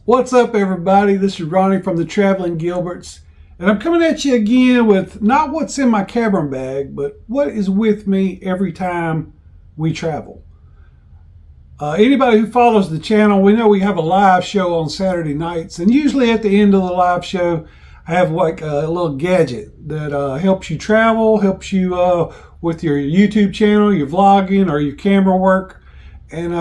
What's up, everybody? This is Ronnie from the Traveling Gilberts, and I'm coming at you again with not what's in my camera bag, but what is with me every time we travel. Anybody who follows the channel, we know we have a live show on Saturday nights, and usually at the end of the live show, I have like a little gadget that helps you travel, helps you with your YouTube channel, your vlogging, or your camera work, and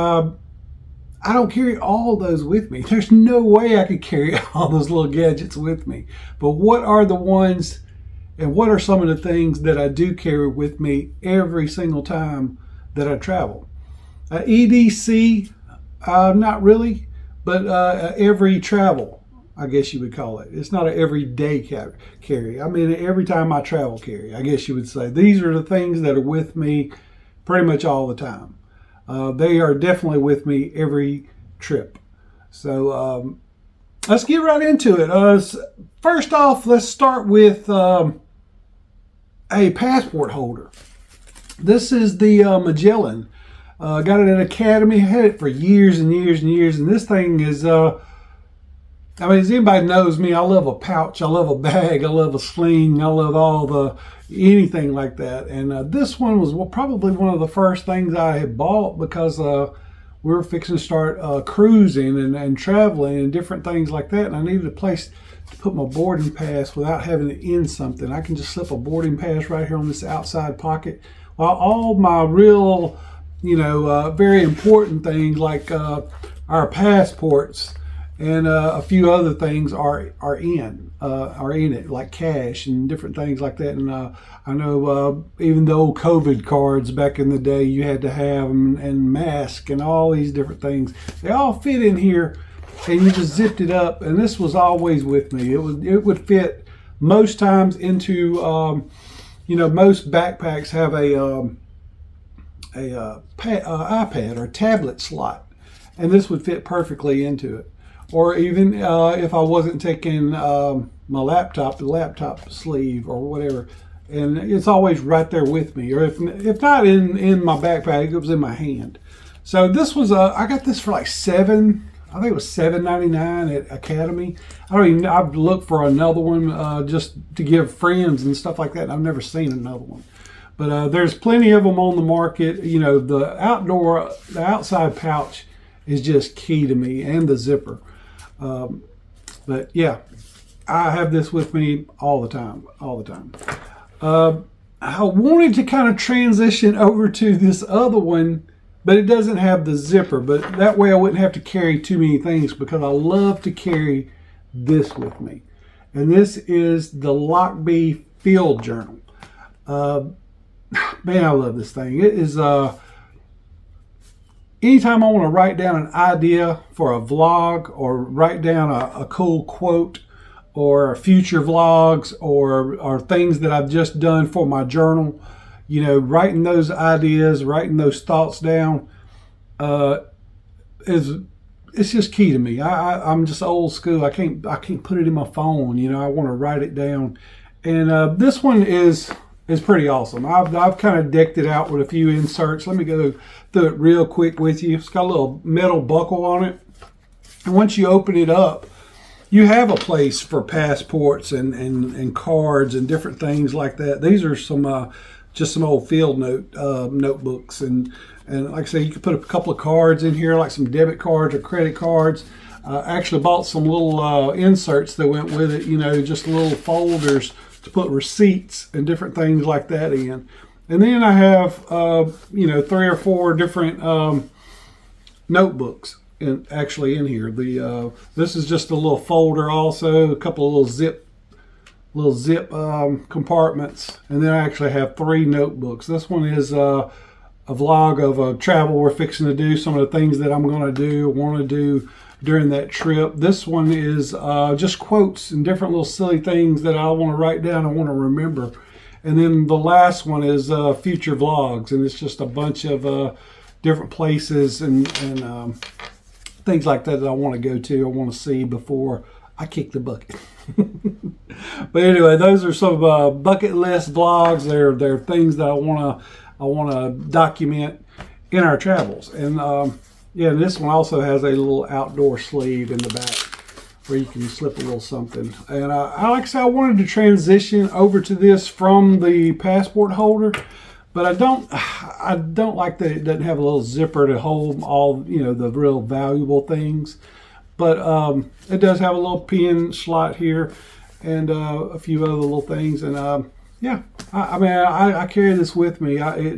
I don't carry all those with me. There's no way I could carry all those little gadgets with me. But what are the ones and what are some of the things that I do carry with me every single time that I travel? EDC, not really, but every travel, I guess you would call it. It's not an everyday carry. I mean, every time I travel carry, I guess you would say. These are the things that are with me pretty much all the time. They are definitely with me every trip. So let's get right into it. First off, let's start with a passport holder. This is the Magellan. Got it at Academy. Had it for years and years and years. And this thing is, I mean, as anybody knows me, I love a pouch. I love a bag. I love a sling. I love anything like that. And this one was probably one of the first things I had bought because we were fixing to start cruising and traveling and different things like that. And I needed a place to put my boarding pass without having to end something. I can just slip a boarding pass right here on this outside pocket. While all my real, very important things like our passports and a few other things are in it, like cash and different things like that. And I know even the old COVID cards back in the day, you had to have them, and mask and all these different things. They all fit in here, and you just zipped it up. And this was always with me. It would fit most times into most backpacks have a iPad or tablet slot, and this would fit perfectly into it. Or even if I wasn't taking my laptop, the laptop sleeve or whatever, and it's always right there with me. Or if not in my backpack, it was in my hand. So this was I got this for like I think it was $7.99 at Academy. I've looked for another one just to give friends and stuff like that. I've never seen another one. But there's plenty of them on the market. The outside pouch is just key to me, and the zipper. But yeah, I have this with me all the time. I wanted to kind of transition over to this other one, but it doesn't have the zipper. But that way I wouldn't have to carry too many things, because I love to carry this with me. And this is the Lockbee Field Journal. Man, I love this thing. It is anytime I want to write down an idea for a vlog, or write down a cool quote, or future vlogs, or things that I've just done for my journal, writing those ideas, writing those thoughts down, it's just key to me. I'm just old school. I can't put it in my phone. I want to write it down, and this one is pretty awesome. I've kind of decked it out with a few inserts. Let me go through it real quick with you. It's got a little metal buckle on it. And once you open it up, you have a place for passports and cards and different things like that. These are just some old field notebooks. And like I say, you can put a couple of cards in here, like some debit cards or credit cards. I actually bought some little inserts that went with it, just little folders to put receipts and different things like that in. And then I have 3 or 4 different notebooks in here. This is just a little folder, also a couple of little zip compartments, and then I actually have 3 notebooks. This one is a vlog of a travel we're fixing to do, some of the things that I'm going to do, want to do during that trip. This one is just quotes and different little silly things that I want to write down, I want to remember. And then the last one is future vlogs, and it's just a bunch of different places and things like that I want to go to, I want to see before I kick the bucket. But anyway, those are some bucket list vlogs. They're things that I want to document in our travels. And yeah, this one also has a little outdoor sleeve in the back. where you can slip a little something. And like I said, I wanted to transition over to this from the passport holder, but I don't like that it doesn't have a little zipper to hold all, you know, the real valuable things. But it does have a little pin slot here and a few other little things. And yeah, I mean, I carry this with me. I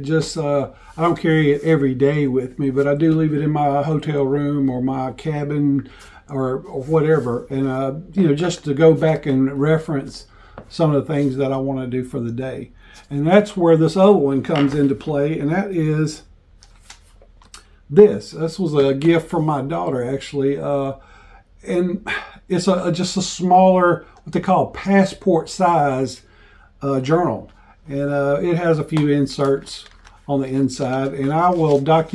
don't carry it every day with me, but I do leave it in my hotel room or my cabin or whatever. And, you know, just to go back and reference some of the things that I want to do for the day. And that's where this other one comes into play, and that is this. This was a gift from my daughter, actually. And it's just a smaller, what they call passport size journal. And it has a few inserts on the inside. And I will transfer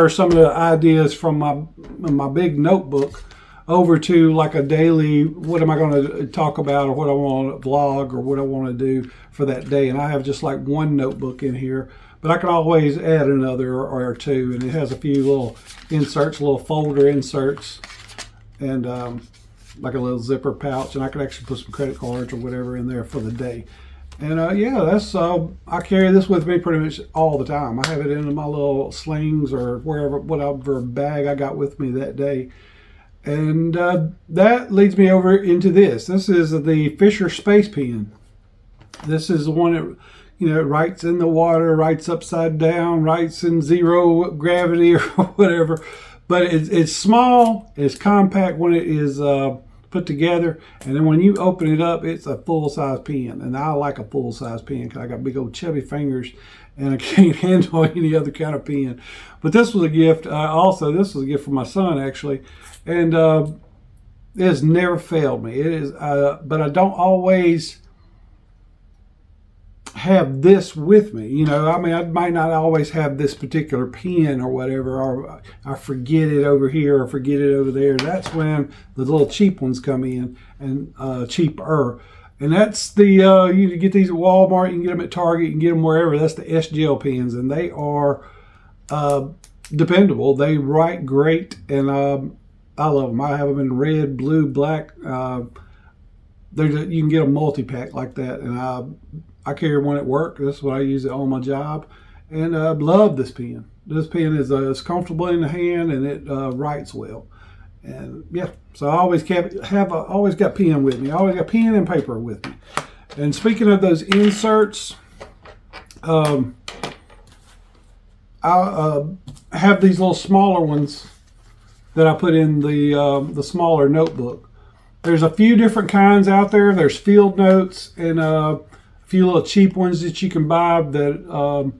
some of the ideas from my big notebook over to like a daily, what am I going to talk about, or what I want to vlog, or what I want to do for that day. And I have just like one notebook in here, but I can always add another or two. And it has a few little inserts, little folder inserts, and like a little zipper pouch. And I can actually put some credit cards or whatever in there for the day. And yeah, that's I carry this with me pretty much all the time. I have it in my little slings or whatever bag I got with me that day. And that leads me over into this. This is the Fisher Space Pen. This is the one that, you know, writes in the water, writes upside down, writes in zero gravity or whatever. But it's small, it's compact when it is put together, and then when you open it up, it's a full-size pen. And I like a full-size pen because I got big old chubby fingers, and I can't handle any other kind of pen. But this was a gift. This was a gift from my son, actually, and it has never failed me. It is, but I don't always have this with me. You know, I mean, I might not always have this particular pen or whatever, or I forget it over here or forget it over there. That's when the little cheap ones come in, and cheaper. And that's the, you can get these at Walmart, you can get them at Target, you can get them wherever. That's the S-Gel pens, and they are dependable. They write great, and I love them. I have them in red, blue, black. You can get a multi-pack like that, and I carry one at work. That's what I use it on my job, and I love this pen. This pen is comfortable in the hand, and it writes well. And yeah, so I always always got pen with me. I always got pen and paper with me. And speaking of those inserts, I have these little smaller ones that I put in the smaller notebook. There's a few different kinds out there. There's field notes and a few little cheap ones that you can buy that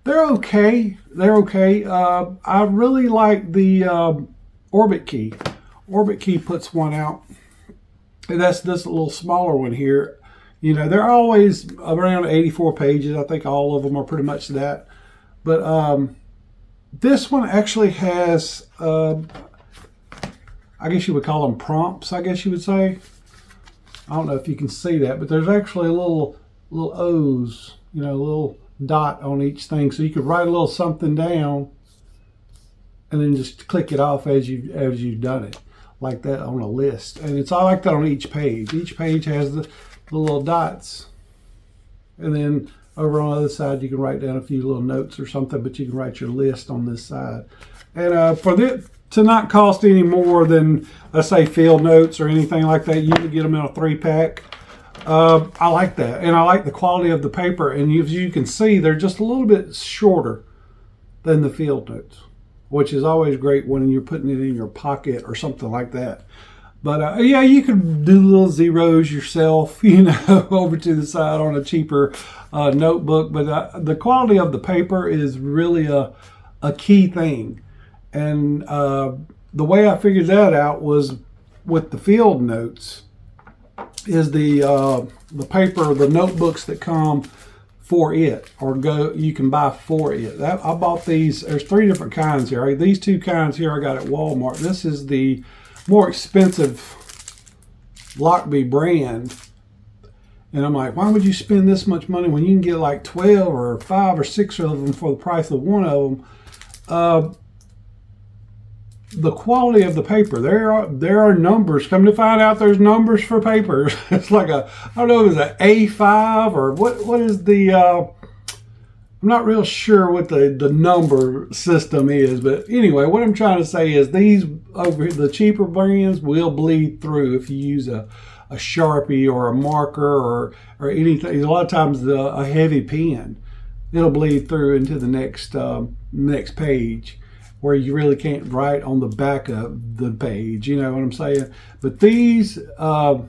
they're okay. They're okay. I really like the Orbit Key. Orbit Key puts one out, and that's this little smaller one here. You know, they're always around 84 pages. I think all of them are pretty much that. But this one actually has, I guess you would call them prompts, I guess you would say. I don't know if you can see that, but there's actually a little O's, you know, a little dot on each thing. So you could write a little something down and then just click it off as you've done it, like that on a list. And it's all like that on each page. Each page has the little dots. And then over on the other side, you can write down a few little notes or something, but you can write your list on this side. And for this to not cost any more than, let's say, field notes or anything like that, you can get them in a 3-pack. I like that. And I like the quality of the paper. And as you can see, they're just a little bit shorter than the field notes, which is always great when you're putting it in your pocket or something like that. But yeah, you could do little zeros yourself, you know, over to the side on a cheaper notebook. But the quality of the paper is really a key thing. And the way I figured that out was with the field notes is the paper, the notebooks that come for it, or you can buy for it. I bought these. There's 3 different kinds here. These 2 kinds here I got at Walmart. This is the more expensive Lockbee brand, and I'm like, why would you spend this much money when you can get like 12 or 5 or 6 of them for the price of one of them? the quality of the paper. There are numbers. Come to find out, there's numbers for papers. It's like I don't know, if it's an A5 or what is the I'm not real sure what the number system is, but anyway, what I'm trying to say is these over the cheaper brands will bleed through if you use a Sharpie or a marker or anything. A lot of times a heavy pen, it'll bleed through into the next page, where you really can't write on the back of the page. You know what I'm saying? But these are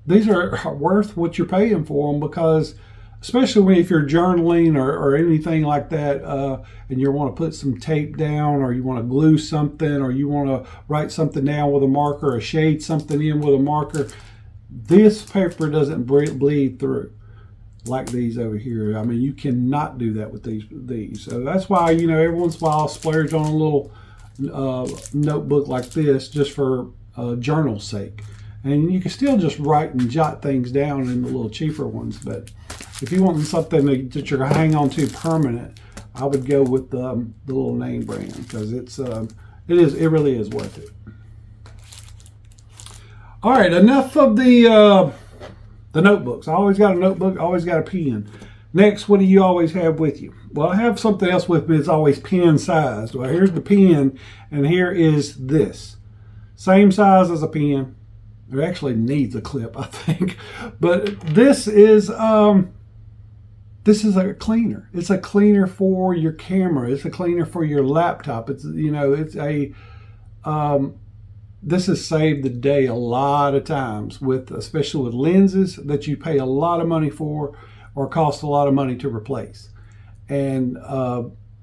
worth what you're paying for them, because especially if you're journaling or anything like that, and you want to put some tape down, or you want to glue something, or you want to write something down with a marker, or shade something in with a marker, this paper doesn't bleed through like these over here. I mean, you cannot do that with these. So that's why, you know, every once in a while I'll splurge on a little notebook like this, just for journal's sake. And you can still just write and jot things down in the little cheaper ones. But if you want something that you're gonna hang on to permanent, I would go with the little name brand, because it really is worth it. All right, enough of the notebooks. I always got a notebook, always got a pen. Next, what do you always have with you? Well, I have something else with me. It's always pen sized. Well, here's the pen, and here is this. Same size as a pen. It actually needs a clip, I think. But this is a cleaner. It's a cleaner for your camera. It's a cleaner for your laptop. It's, you know, it's a this has saved the day a lot of times, especially with lenses that you pay a lot of money for or cost a lot of money to replace. And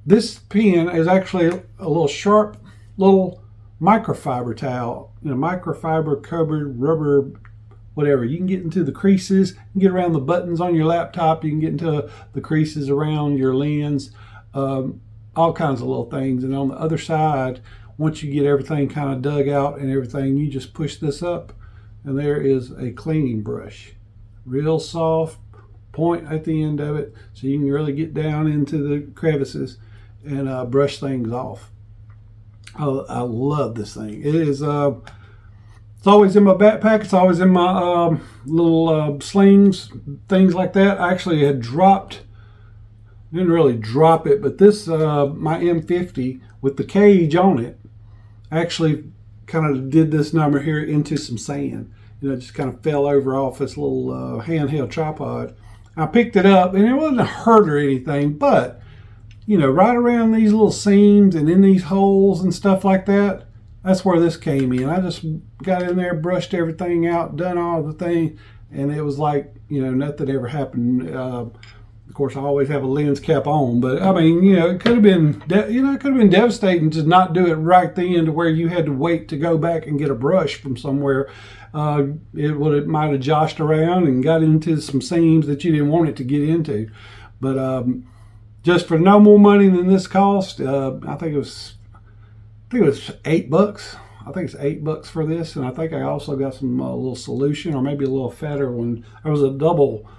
this pen is actually a little sharp little microfiber towel, you know, microfiber covered rubber, whatever. You can get into the creases, you can get around the buttons on your laptop, you can get into the creases around your lens, all kinds of little things. And on the other side, once you get everything kind of dug out and everything, you just push this up, and there is a cleaning brush. Real soft point at the end of it, so you can really get down into the crevices and brush things off. I love this thing. It is. It's always in my backpack. It's always in my little slings, things like that. I actually had didn't really drop it, but this my M50 with the cage on it, actually kind of did this number here into some sand. You know, just kind of fell over off this little handheld tripod. I picked it up, and it wasn't a hurt or anything, but you know, right around these little seams and in these holes and stuff like that, that's where this came in. I just got in there, brushed everything out, done all the thing, and it was like, you know, nothing ever happened. Of course, I always have a lens cap on, but I mean, you know, it could have been, it could have been devastating to not do it right then, to where you had to wait to go back and get a brush from somewhere. It might have joshed around and got into some seams that you didn't want it to get into. But just for no more money than this cost, I think it was $8. I think it's $8 for this, and I think I also got some little solution, or maybe a little fatter one. There was a double.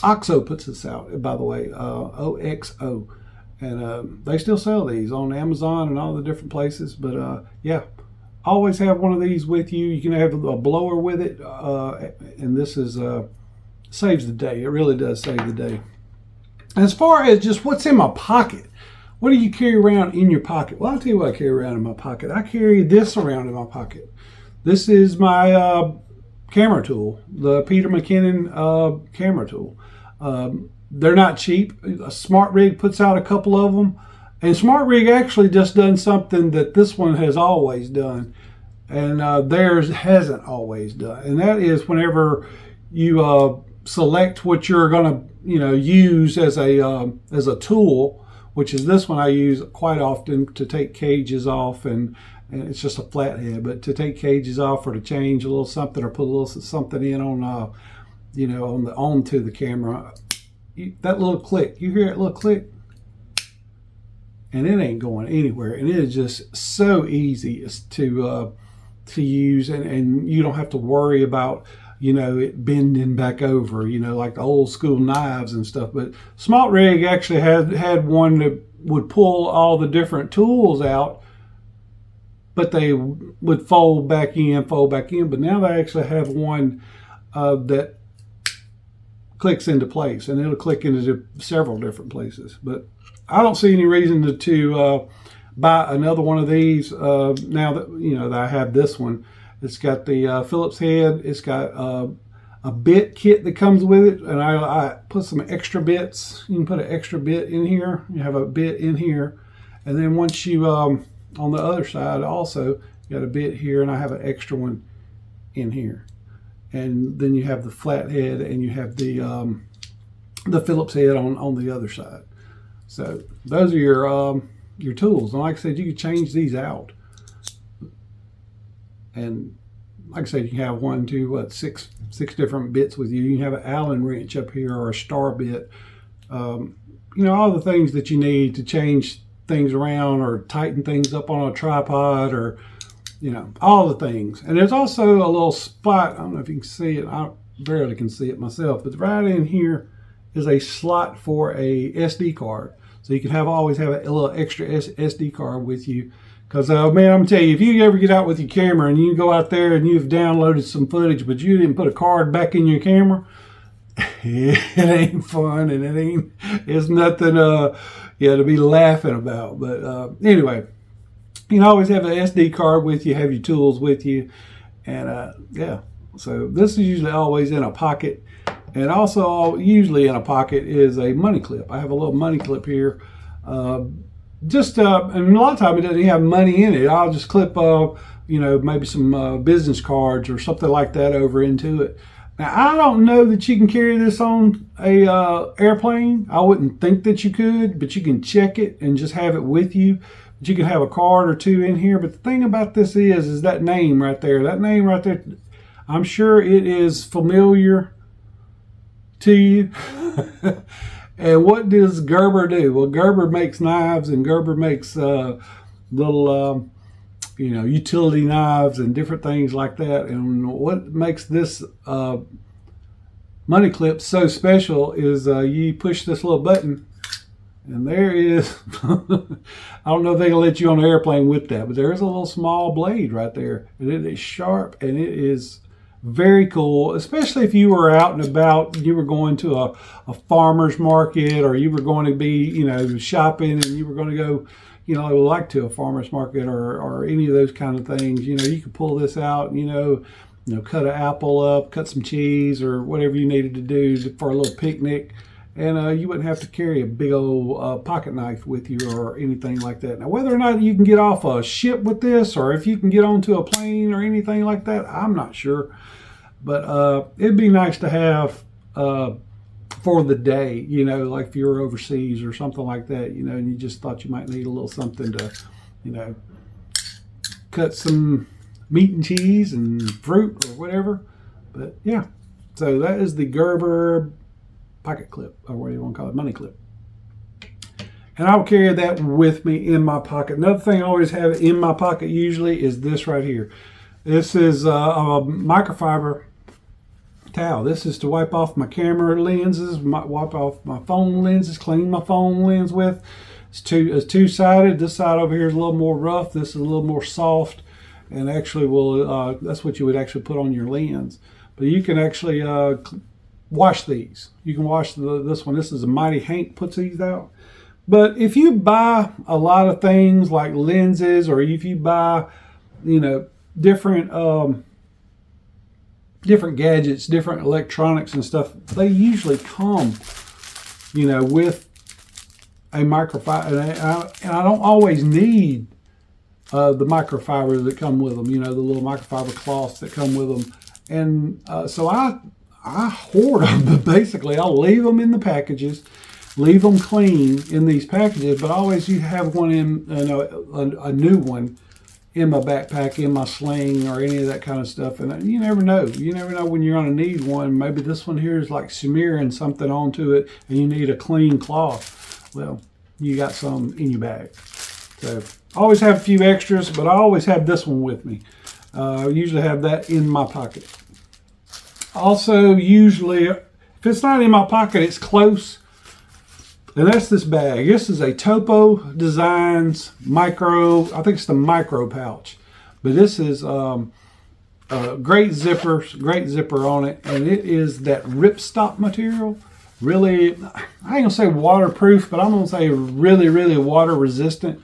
OXO puts this out, by the way, OXO, and they still sell these on Amazon and all the different places. But yeah, always have one of these with you. You can have a blower with it, and this is saves the day. It really does save the day. As far as just what's in my pocket, what do you carry around in your pocket? Well, I'll tell you what I carry around in my pocket. I carry this around in my pocket. This is my camera tool, the Peter McKinnon camera tool. They're not cheap. Smart Rig puts out a couple of them. And Smart Rig actually just done something that this one has always done, and theirs hasn't always done. And that is, whenever you select what you're going to, you know, use as a tool, which is this one I use quite often to take cages off, and it's just a flathead, but to take cages off or to change a little something or put a little something in on, you know, onto the camera. That little click, you hear that little click? And it ain't going anywhere, and it is just so easy to use, and you don't have to worry about, you know, it bending back over, you know, like the old school knives and stuff. But Smart Rig actually had one that would pull all the different tools out but they would fold back in. But now they actually have one that clicks into place, and it'll click into several different places. But I don't see any reason to buy another one of these now that that I have this one. It's got the Phillips head. It's got a bit kit that comes with it, and I put some extra bits. You can put an extra bit in here. You have a bit in here, and then once you on the other side also you got a bit here, and I have an extra one in here. And then you have the flat head, and you have the Phillips head on the other side. So those are your tools. And like I said, you can change these out. And like I said, you can have 1, 2, 6 different bits with you. You can have an Allen wrench up here or a star bit. All the things that you need to change things around or tighten things up on a tripod, or all the things. And there's also a little spot, I don't know if you can see it, I barely can see it myself, but right in here is a slot for a SD card. So you can always have a little extra SD card with you. Because, man, I'm going to tell you, if you ever get out with your camera and you go out there and you've downloaded some footage, but you didn't put a card back in your camera, it ain't fun, and it's nothing to be laughing about. But anyway, you can always have an SD card with you, have your tools with you, and so this is usually always in a pocket. And also usually in a pocket is a money clip. I have a little money clip here. And a lot of times it doesn't have money in it. I'll just clip maybe some business cards or something like that over into it. Now, I don't know that you can carry this on a airplane. I wouldn't think that you could, but you can check it and just have it with you. But you can have a card or two in here. But the thing about this is that name right there. That name right there, I'm sure it is familiar to you. And what does Gerber do? Well, Gerber makes knives, and Gerber makes little utility knives and different things like that. And what makes this money clip so special is you push this little button, and there is I don't know if they can let you on an airplane with that, but there is a little small blade right there, and it is sharp, and it is very cool, especially if you were out and about, you were going to a farmer's market, or you were going to be shopping, and you were going to go like to a farmer's market or any of those kind of things. You could pull this out, cut an apple up, cut some cheese, or whatever you needed to do for a little picnic, and you wouldn't have to carry a big old pocket knife with you or anything like that. Now, whether or not you can get off a ship with this, or if you can get onto a plane or anything like that, I'm not sure. But it'd be nice to have for the day, like if you're overseas or something like that, and you just thought you might need a little something to, cut some meat and cheese and fruit or whatever. But yeah, so that is the Gerber pocket clip, or what do you want to call it, money clip. And I'll carry that with me in my pocket. Another thing I always have in my pocket usually is this right here. This is a microfiber towel. This is to wipe off my camera lenses, wipe off my phone lenses, clean my phone lens with. It's two-sided. This side over here is a little more rough. This is a little more soft, and actually that's what you would actually put on your lens. But you can actually wash these. You can wash this one. This is a Mighty Hank puts these out. But if you buy a lot of things like lenses, or if you buy, different gadgets, different electronics and stuff, they usually come, with a microfiber. And I don't always need the microfibers that come with them, the little microfiber cloths that come with them. And so I hoard them, but basically I'll leave them in the packages, leave them clean in these packages, but always you have one in, a new one in my backpack, in my sling, or any of that kind of stuff. And you never know. You never know when you're going to need one. Maybe this one here is like smearing something onto it, and you need a clean cloth. Well, you got some in your bag. So I always have a few extras, but I always have this one with me. I usually have that in my pocket. Also, usually, if it's not in my pocket, it's close. And that's this bag. This is a Toppo Designs micro, I think it's the micro pouch. But this is great zipper on it, and it is that ripstop material. Really, I ain't gonna say waterproof, but I'm gonna say really, really water resistant.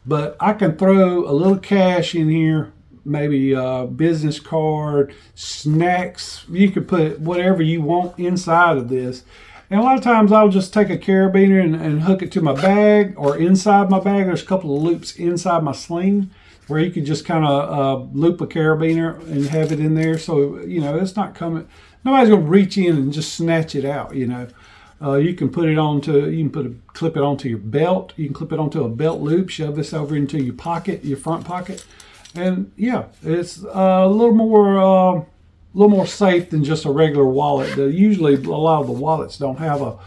But I can throw a little cash in here, maybe a business card, snacks. You could put whatever you want inside of this. And a lot of times I'll just take a carabiner and hook it to my bag, or inside my bag. There's a couple of loops inside my sling where you could just kind of loop a carabiner and have it in there. So, you know, it's not coming. Nobody's going to reach in and just snatch it out, you know. You can put it onto, clip it onto your belt. You can clip it onto a belt loop, shove this over into your pocket, your front pocket. And yeah, it's a little more safe than just a regular wallet. Usually a lot of the wallets don't have a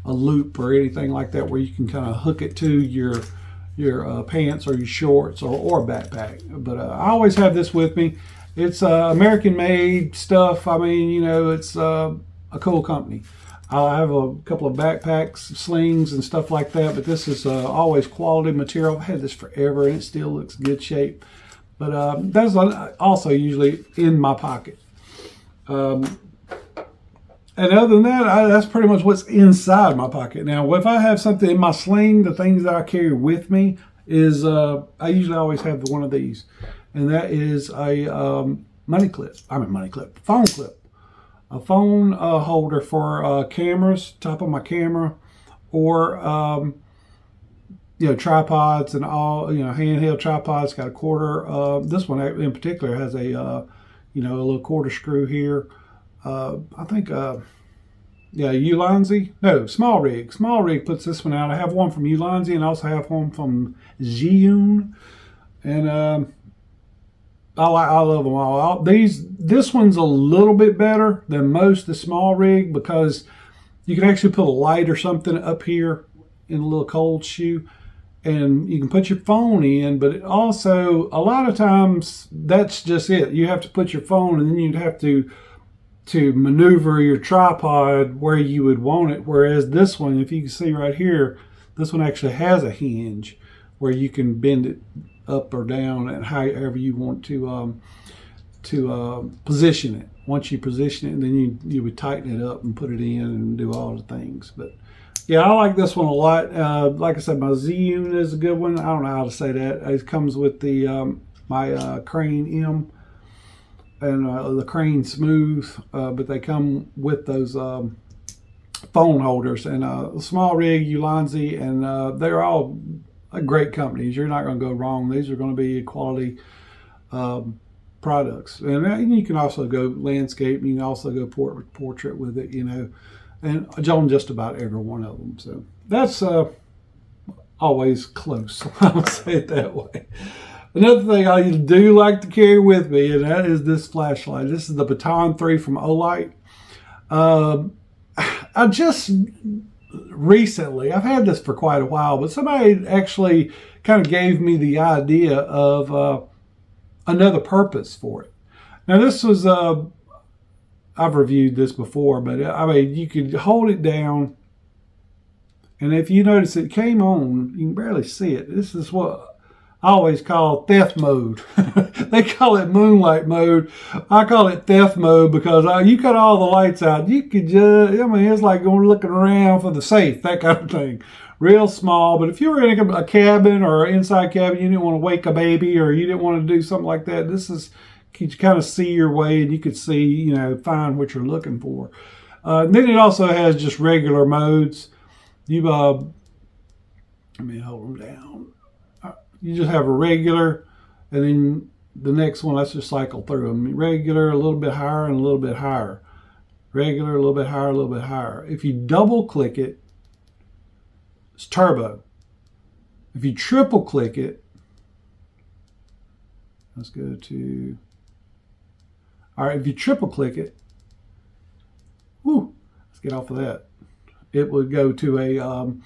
loop or anything like that where you can kind of hook it to your pants or your shorts or a backpack. But I always have this with me. It's American-made stuff. I mean, you know, it's a cool company. I have a couple of backpacks, slings, and stuff like that, but this is always quality material. I've had this forever, and it still looks good shape. But that's also usually in my pocket. And other than that, that's pretty much what's inside my pocket. Now, if I have something in my sling, the things that I carry with me is I usually always have one of these. And that is a phone clip. A phone holder for cameras, top of my camera, or you know, tripods and all, you know, handheld tripods. Got a quarter. This one in particular has a you know, a little quarter screw here. I think yeah, Ulanzi. No, Small Rig. Small Rig puts this one out. I have one from Ulanzi and also have one from Zhiyun. And I love them all. This one's a little bit better than most, the Small Rig, because you can actually put a light or something up here in a little cold shoe, and you can put your phone in. But it also, a lot of times, that's just it. You have to put your phone, and then you'd have to maneuver your tripod where you would want it. Whereas this one, if you can see right here, this one actually has a hinge where you can bend it up or down and however you want to position it. Once you position it, then you would tighten it up and put it in and do all the things. But yeah, I like this one a lot. Like I said, my Z-Unit is a good one. I don't know how to say that. It comes with the my Crane M and the Crane Smooth, but they come with those phone holders. And Small Rig, Ulanzi, and they're all great companies. You're not going to go wrong. These are going to be quality products. And you can also go landscape. You can also go portrait with it, you know, and on just about every one of them. So that's always close. I'll say it that way. Another thing I do like to carry with me, and that is this flashlight. This is the Baton 3 from Olight. I just recently, I've had this for quite a while, but somebody actually kind of gave me the idea of another purpose for it. Now this was, I've reviewed this before, but I mean, you could hold it down, and if you notice it came on, you can barely see it. This is what I always call theft mode. They call it moonlight mode. I call it theft mode because you cut all the lights out. You could just, I mean, it's like going looking around for the safe, that kind of thing. Real small, but if you were in a cabin or an inside cabin, you didn't want to wake a baby or you didn't want to do something like that, this is, you kind of see your way and you could see, you know, find what you're looking for. Then it also has just regular modes. Let me hold them down. You just have a regular, and then the next one, let's just cycle through them. Regular, a little bit higher, and a little bit higher. Regular, a little bit higher, a little bit higher. If you double click it, it's turbo. If you triple click it, let's go to, all right, if you triple click it, let's get off of that. It would go to a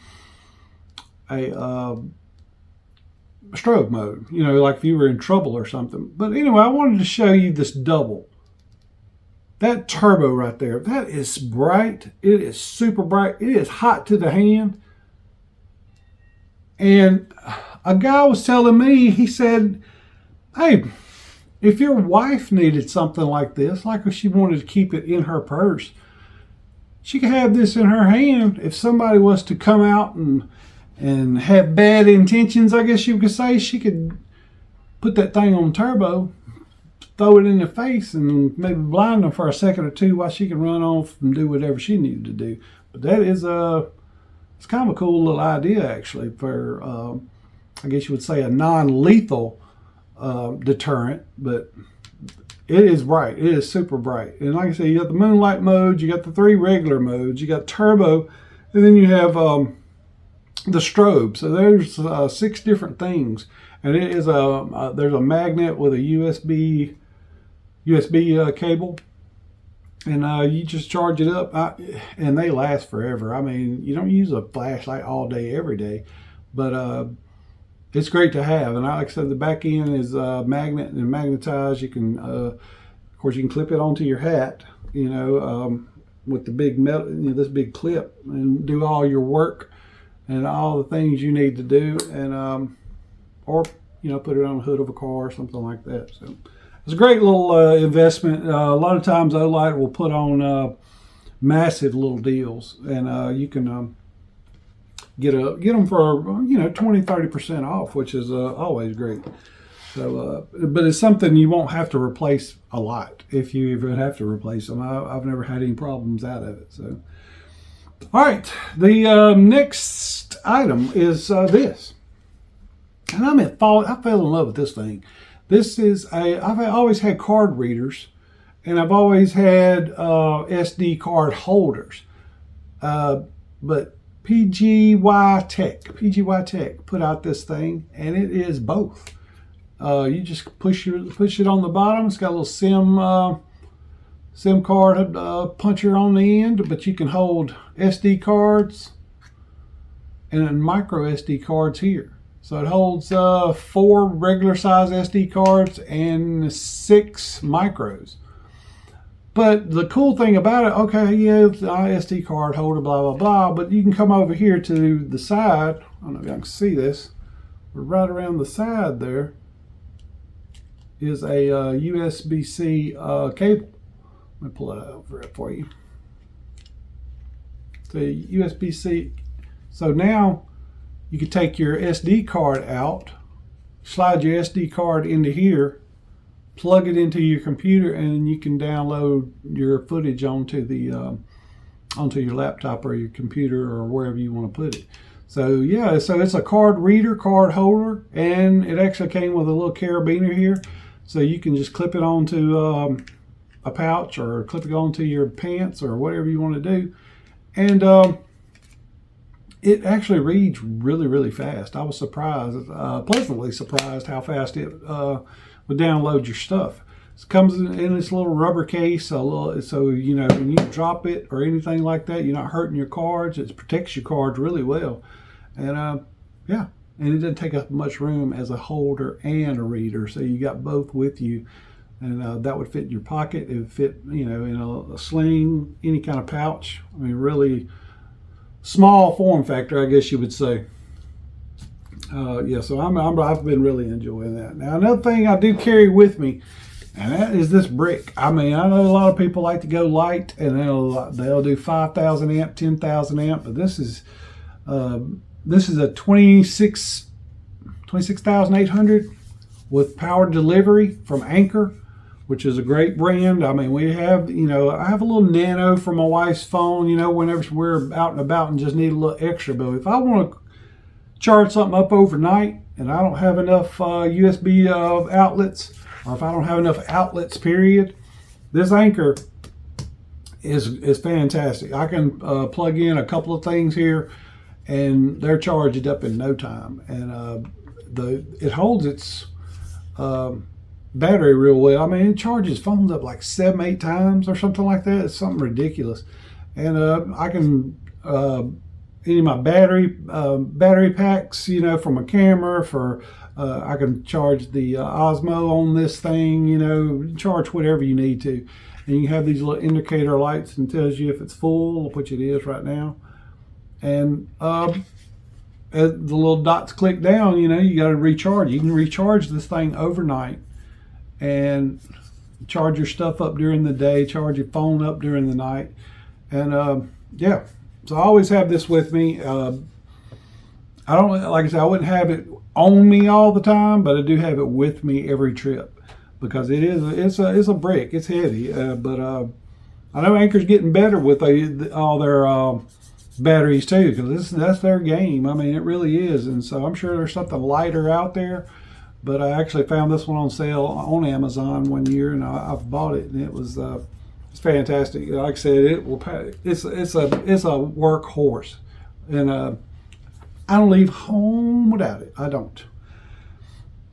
strobe mode, you know, like if you were in trouble or something. But anyway, I wanted to show you this double. That turbo right there, that is bright. It is super bright. It is hot to the hand. And a guy was telling me, he said, hey, if your wife needed something like this, like if she wanted to keep it in her purse, she could have this in her hand. If somebody was to come out and have bad intentions, I guess you could say, she could put that thing on turbo, throw it in their face, and maybe blind them for a second or two while she can run off and do whatever she needed to do. But that is it's kind of a cool little idea, actually, for I guess you would say a non-lethal deterrent. But it is bright. It is super bright. And like I said, you got the moonlight mode, you got the 3 regular modes, you got turbo, and then you have the strobe. So there's 6 different things. And it is there's a magnet with a USB cable, and you just charge it up, and they last forever. I mean, you don't use a flashlight all day, every day, but it's great to have. And like I said, the back end is magnet and magnetized. You can, of course, you can clip it onto your hat, with the big metal, this big clip, and do all your work and all the things you need to do, and or put it on the hood of a car or something like that. So it's a great little investment. A lot of times Olight will put on massive little deals, and you can get them for 20-30% off, which is always great. So but it's something you won't have to replace a lot, if you even have to replace them. I've never had any problems out of it. So all right, the next item is this. And I fell in love with this thing. This is I've always had card readers, and I've always had SD card holders. But PGY Tech put out this thing, and it is both. You just push it on the bottom. It's got a little SIM card puncher on the end, but you can hold SD cards and then micro SD cards here. So it holds 4 regular size SD cards and 6 micros. But the cool thing about it, okay, yeah, it's an SD card holder, blah, blah, blah, but you can come over here to the side. I don't know if y'all can see this, but right around the side there is a USB-C cable. Let me pull it over for you. The USB-C. So now you can take your SD card out, slide your SD card into here, plug it into your computer, and you can download your footage onto your laptop or your computer or wherever you want to put it. So yeah, so it's a card reader, card holder, and it actually came with a little carabiner here, so you can just clip it onto a pouch or clip it onto your pants or whatever you want to do, and it actually reads really, really fast. I was surprised, pleasantly surprised how fast it would download your stuff. It comes in this little rubber case, so when you drop it or anything like that, you're not hurting your cards. It protects your cards really well, and yeah, and it doesn't take up much room as a holder and a reader. So you got both with you, and that would fit in your pocket. It would fit, in a sling, any kind of pouch. I mean, really small form factor, I guess you would say. Yeah, so I've been really enjoying that. Now, another thing I do carry with me, and that is this brick. I mean, I know a lot of people like to go light, and they'll do 5,000 amp, 10,000 amp, but this is a 26,800 with power delivery from Anchor, which is a great brand. I mean, I have a little Nano for my wife's phone, whenever we're out and about and just need a little extra. But if I want to charge something up overnight and I don't have enough USB outlets, or if I don't have enough outlets, period, this Anchor is fantastic. I can plug in a couple of things here, and they're charged up in no time. And it holds its battery real well. I mean, it charges phones up like 7-8 times or something like that. It's something ridiculous. And I can any of my battery packs, from a camera, I can charge the Osmo on this thing, charge whatever you need to. And you have these little indicator lights and tells you if it's full, which it is right now. And as the little dots click down, you got to recharge. You can recharge this thing overnight. and charge your stuff up during the day, charge your phone up during the night. And yeah, so I always have this with me. I don't, like I said, I wouldn't have it on me all the time, but I do have it with me every trip because it's a brick. It's heavy, but I know Anchor's getting better with all their batteries too, because that's their game. I mean, it really is, and so I'm sure there's something lighter out there. But I actually found this one on sale on Amazon one year, and I've bought it, and it's fantastic. Like I said, it's a workhorse, and I don't leave home without it. I don't.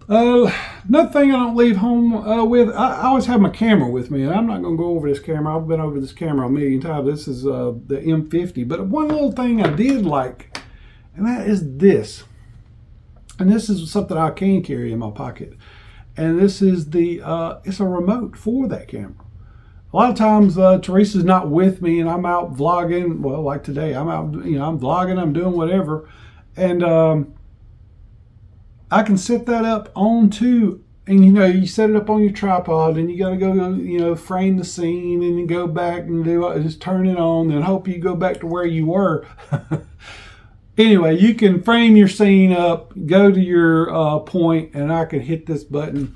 Another thing I don't leave home with, I always have my camera with me, and I'm not going to go over this camera. I've been over this camera a million times. This is the M50. But one little thing I did like, and that is this. And this is something I can carry in my pocket. And this is it's a remote for that camera. A lot of times Teresa's not with me and I'm out vlogging. Well, like today, I'm out, I'm vlogging, I'm doing whatever. And I can set that up onto, and you set it up on your tripod, and you got to go, frame the scene, and you go back and just turn it on, and hope you go back to where you were. Anyway, you can frame your scene up, go to your point, and I can hit this button.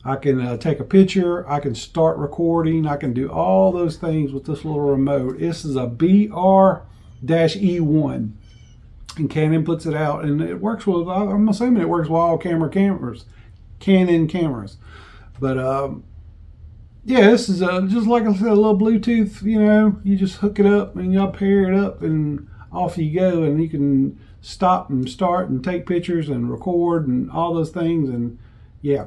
I can take a picture. I can start recording. I can do all those things with this little remote. This is a BR-E1. And Canon puts it out, and it works with, I'm assuming it works with all Canon cameras. But yeah, this is just like I said, a little Bluetooth, you just hook it up and you pair it up and off you go, and you can stop and start and take pictures and record and all those things. And yeah,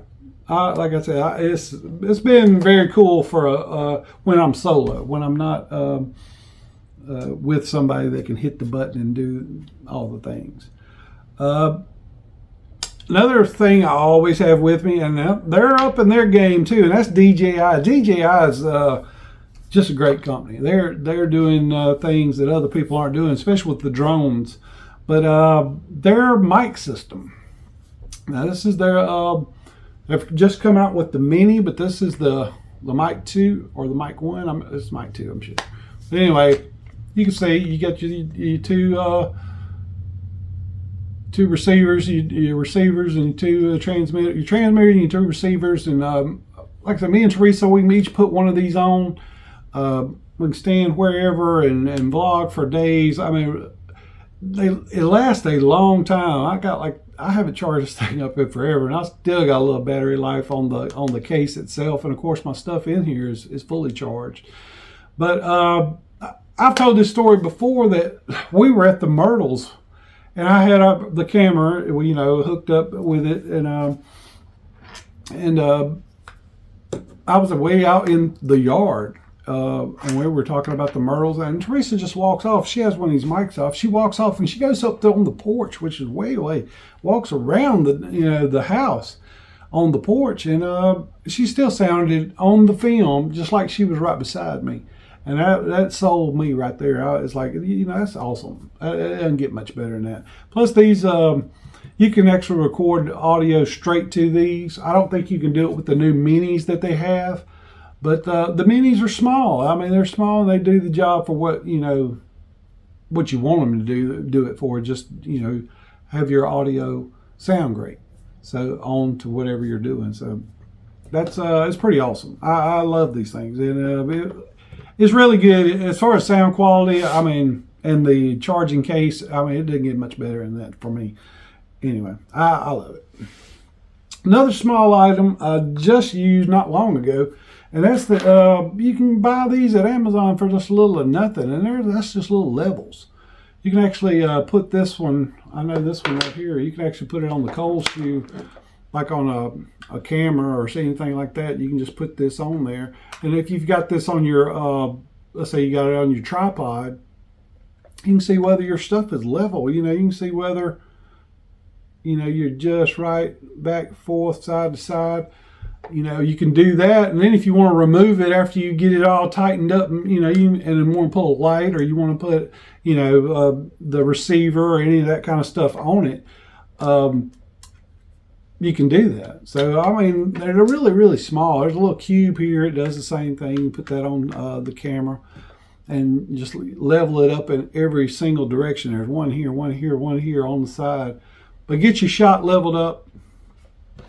like I said, it's been very cool for when I'm solo, when I'm not with somebody that can hit the button and do all the things. Another thing I always have with me, and they're up in their game too, and that's DJI. DJI is just a great company. They're doing things that other people aren't doing, especially with the drones. But their mic system. Now this is their. They've just come out with the Mini, but this is the Mic 2 or the Mic 1. It's Mic 2, I'm sure. But anyway, you can see you got your two receivers, your receivers, and two transmitter. Your transmitter and your two receivers, and like I said, me and Teresa, we can each put one of these on. We can stand wherever and vlog for days. I mean, it lasts a long time. I haven't charged this thing up in forever, and I still got a little battery life on the case itself. And of course, my stuff in here is fully charged. But I've told this story before that we were at the Myrtles, and I had the camera, hooked up with it, and I was way out in the yard. And we were talking about the Myrtles, and Teresa just walks off. She has one of these mics off. She walks off and she goes up on the porch, which is way away, walks around the house on the porch, and she still sounded on the film just like she was right beside me. And that sold me right there. It's like, that's awesome. It doesn't get much better than that. Plus these, you can actually record audio straight to these. I don't think you can do it with the new Minis that they have. But the Minis are small. I mean, they're small and they do the job for what you want them to do it for. Just, have your audio sound great. So on to whatever you're doing. So that's it's pretty awesome. I love these things. And it's really good as far as sound quality. I mean, and the charging case, I mean, it doesn't get much better than that for me. Anyway, I love it. Another small item I just used not long ago, and that's you can buy these at Amazon for just a little of nothing, and that's just little levels. You can actually put this one, I know this one right here, you can actually put it on the cold shoe, like on a camera or anything like that. You can just put this on there, and if you've got this on your, let's say you got it on your tripod, you can see whether your stuff is level. You can see whether you're just right, back, forth, side to side. You can do that, and then if you want to remove it after you get it all tightened up, and then want to put a light, or you want to put, the receiver or any of that kind of stuff on it, you can do that. So, I mean, they're really, really small. There's a little cube here. It does the same thing. You put that on the camera and just level it up in every single direction. There's one here, one here, one here on the side. But get your shot leveled up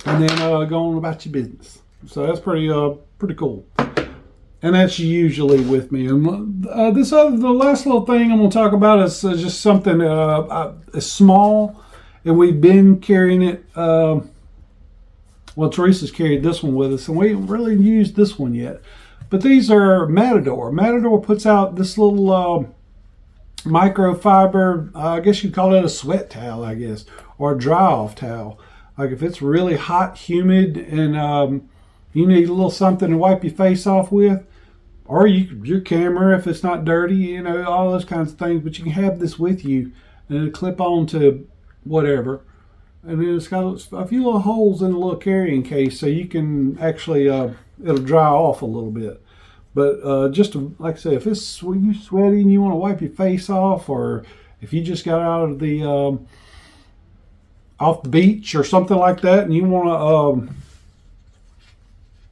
and then go on about your business. So that's pretty cool. And that's usually with me. And the last little thing I'm going to talk about is just something small. And we've been carrying it. Well, Teresa's carried this one with us, and we haven't really used this one yet. But these are Matador. Matador puts out this little microfiber, I guess you'd call it a sweat towel, I guess, or a dry-off towel. Like if it's really hot, humid, and you need a little something to wipe your face off with, or your camera if it's not dirty, you know, all those kinds of things. But you can have this with you, and it'll clip on to whatever. And then it's got a few little holes in the little carrying case, so you can actually, it'll dry off a little bit. But just to, like I say, if it's when you're sweaty and you want to wipe your face off, or if you just got out of the off the beach or something like that, and you want to,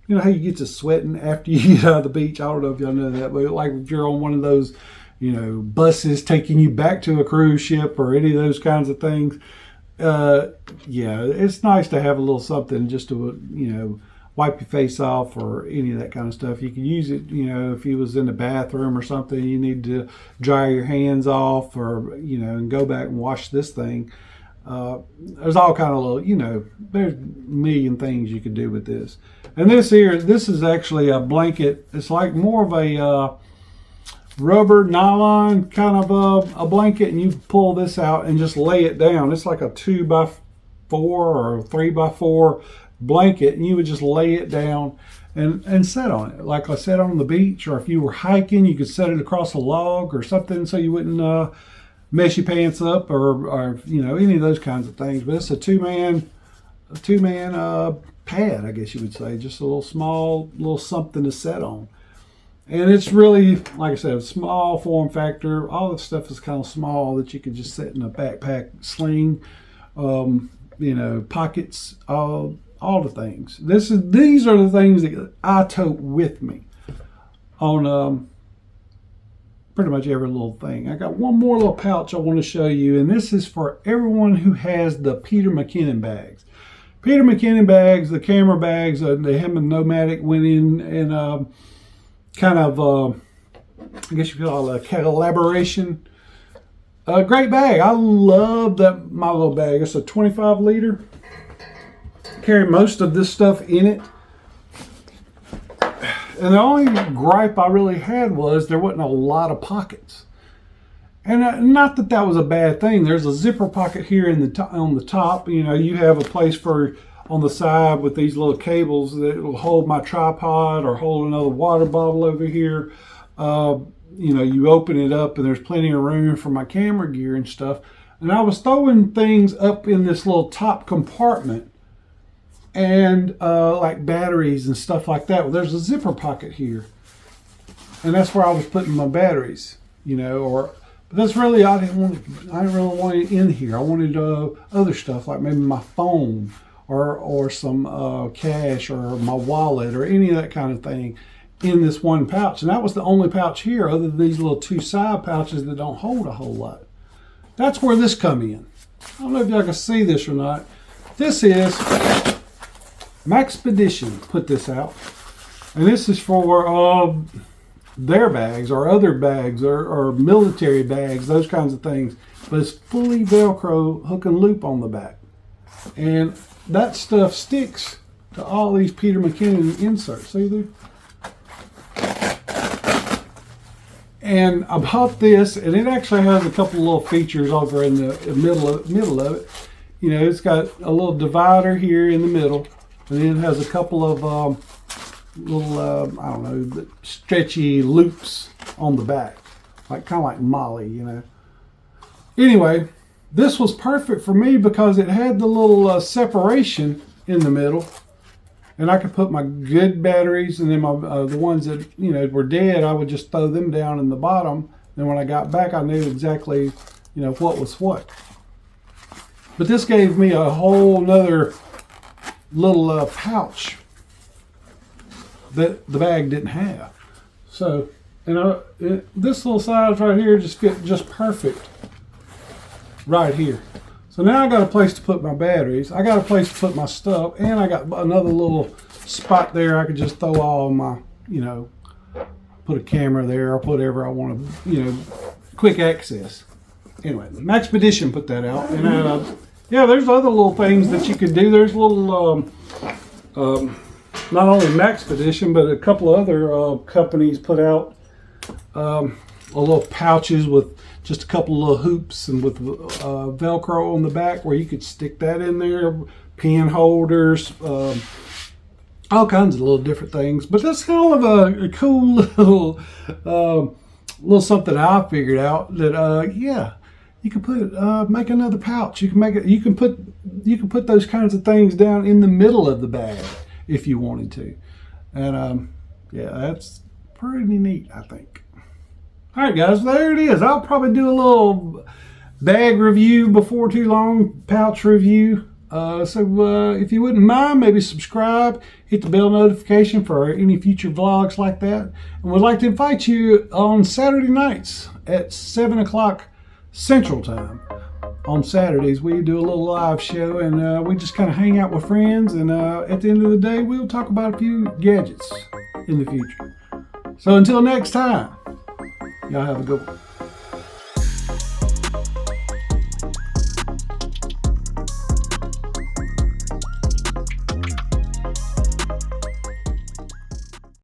you know how you get to sweating after you get out of the beach? I don't know if y'all know that, but like if you're on one of those, you know, buses taking you back to a cruise ship or any of those kinds of things. Yeah, it's nice to have a little something just to, you know, wipe your face off or any of that kind of stuff. You can use it, you know, if you was in the bathroom or something, you need to dry your hands off, or, you know, and go back and wash this thing. There's all kind of little, you know, there's a million things you could do with this. And this is actually a blanket. It's like more of a rubber nylon kind of a blanket, and you pull this out and just lay it down. It's like a 2x4 or 3x4 blanket, and you would just lay it down and set on it. Like I said, on the beach, or if you were hiking, you could set it across a log or something so you wouldn't mess your pants up, or you know, any of those kinds of things. But it's a two-man pad, I guess you would say, just a little small little something to set on. And it's really, like I said, a small form factor. All this stuff is kind of small that you could just set in a backpack, sling, you know, pockets, all the things. These are the things that I tote with me on pretty much every little thing. I got one more little pouch I want to show you, and this is for everyone who has the Peter McKinnon bags. Peter McKinnon bags, the camera bags, the Hammond Nomadic went in and kind of, I guess you call it a collaboration. A great bag. I love my little bag. It's a 25 liter. Carry most of this stuff in it. And the only gripe I really had was there wasn't a lot of pockets. And not that that was a bad thing. There's a zipper pocket here on the top. You know, you have a place for on the side with these little cables that will hold my tripod or hold another water bottle over here. You know, you open it up and there's plenty of room for my camera gear and stuff. And I was throwing things up in this little top compartment, and like batteries and stuff like that. Well, there's a zipper pocket here, and that's where I was putting my batteries, you know, but that's really, I didn't really want it in here. I wanted other stuff, like maybe my phone or some cash or my wallet or any of that kind of thing in this one pouch. And that was the only pouch here, other than these little two side pouches that don't hold a whole lot. That's where this come in. I don't know if y'all can see this or not. This is Maxpedition put this out, and this is for their bags or other bags or military bags, those kinds of things. But it's fully Velcro hook and loop on the back, and that stuff sticks to all these Peter McKinnon inserts. See there? And I bought this, and it actually has a couple of little features over in the middle of it. You know, it's got a little divider here in the middle, and then it has a couple of little, I don't know, stretchy loops on the back, like kind of like Molly, you know. Anyway, this was perfect for me because it had the little separation in the middle, and I could put my good batteries, and then my the ones that, you know, were dead, I would just throw them down in the bottom. Then when I got back, I knew exactly, you know, what was what. But this gave me a whole nother little pouch that the bag didn't have. So, this little size right here just fit just perfect right here. So now I got a place to put my batteries, I got a place to put my stuff, and I got another little spot there I could just throw all my, put a camera there or whatever I want to, quick access. Anyway, Maxpedition put that out, and yeah, there's other little things that you could do. There's little, not only Maxpedition, but a couple of other companies put out little pouches with just a couple of little hoops and with Velcro on the back where you could stick that in there, pen holders, all kinds of little different things. But that's kind of a cool little something I figured out that yeah, you can put make another pouch. You can make it. You can put those kinds of things down in the middle of the bag if you wanted to, and yeah, that's pretty neat, I think. All right, guys, there it is. I'll probably do a little bag review before too long, pouch review. So if you wouldn't mind, maybe subscribe, hit the bell notification for any future vlogs like that. And we'd like to invite you on Saturday nights at 7 o'clock Central Time. On Saturdays, we do a little live show, and we just kind of hang out with friends. And at the end of the day, we'll talk about a few gadgets in the future. So until next time, y'all have a good one.